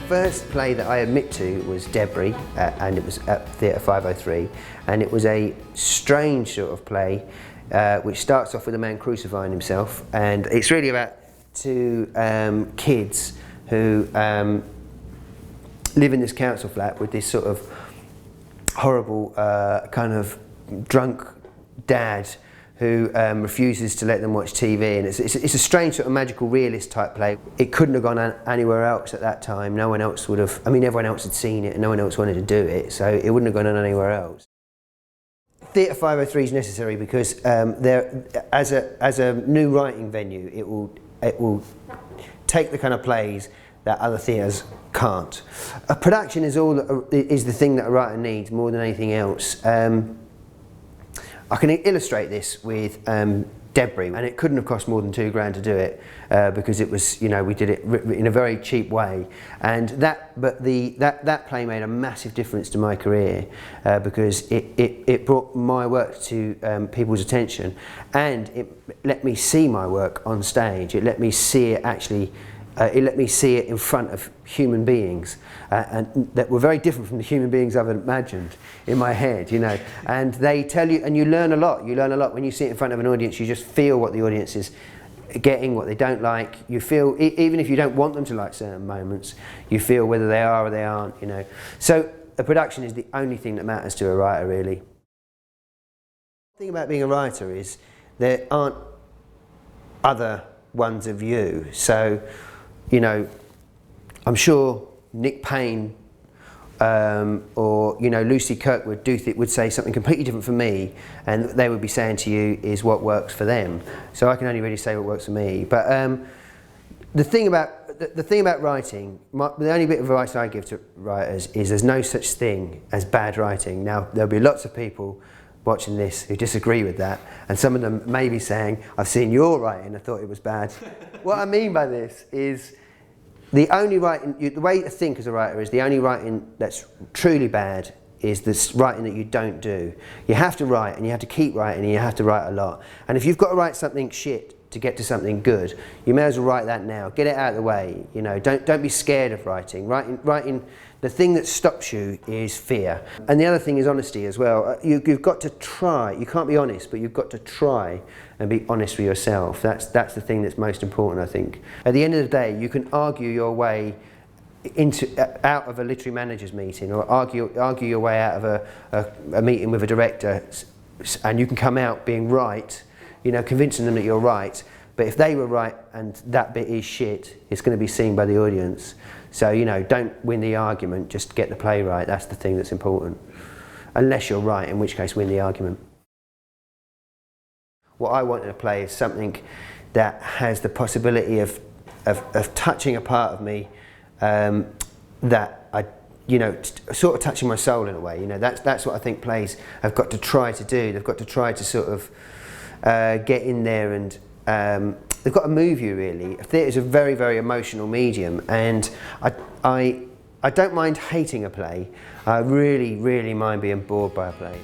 first play that I admit to was Debris, and it was at Theatre 503, and it was a strange sort of play which starts off with a man crucifying himself, and it's really about two kids who live in this council flat with this sort of horrible kind of drunk dad who refuses to let them watch TV, and it's a strange sort of magical realist type play. It couldn't have gone anywhere else at that time. No one else would have, I mean, everyone else had seen it and no one else wanted to do it, so it wouldn't have gone on anywhere else. Theatre 503 is necessary because there, as a new writing venue, it will take the kind of plays that other theatres can't. A production is the thing that a writer needs more than anything else. I can illustrate this with Debris, and it couldn't have cost more than £2 to do it because it was, you know, we did it in a very cheap way, and that play made a massive difference to my career because it brought my work to people's attention, and it let me see my work on stage. It let me see it actually. It let me see it in front of human beings, and that were very different from the human beings I've imagined in my head, you know. And they tell you, and you learn a lot. You learn a lot when you see it in front of an audience. You just feel what the audience is getting, what they don't like. You feel, even if you don't want them to like certain moments, you feel whether they are or they aren't, you know. So a production is the only thing that matters to a writer, really. The thing about being a writer is there aren't other ones of you. So, you know, I'm sure Nick Payne or, you know, Lucy Kirkwood would say something completely different from me, and they would be saying to you is what works for them. So I can only really say what works for me. But the thing about writing, the only bit of advice I give to writers is there's no such thing as bad writing. Now, there'll be lots of people watching this who disagree with that, and some of them may be saying, I've seen your writing, I thought it was bad. What I mean by this is the only writing, the way to think as a writer is the only writing that's truly bad is this writing that you don't do. You have to write, and you have to keep writing, and you have to write a lot. And if you've got to write something shit to get to something good, you may as well write that now. Get it out of the way. You know, don't be scared of writing. Writing, the thing that stops you is fear. And the other thing is honesty as well. You've got to try. You can't be honest, but you've got to try and be honest with yourself. That's the thing that's most important, I think. At the end of the day, you can argue your way out of a literary managers meeting, or argue your way out of a meeting with a director, and you can come out being right, you know, convincing them that you're right. But if they were right and that bit is shit, it's going to be seen by the audience. So, you know, don't win the argument, just get the play right. That's the thing that's important. Unless you're right, in which case win the argument. What I want in a play is something that has the possibility of touching a part of me that I, you know, sort of touching my soul in a way. You know, that's what I think plays have got to try to do. They've got to try to sort of get in there, and they've got to move you, really. Theatre is a very, very emotional medium, and I don't mind hating a play. I really, really mind being bored by a play.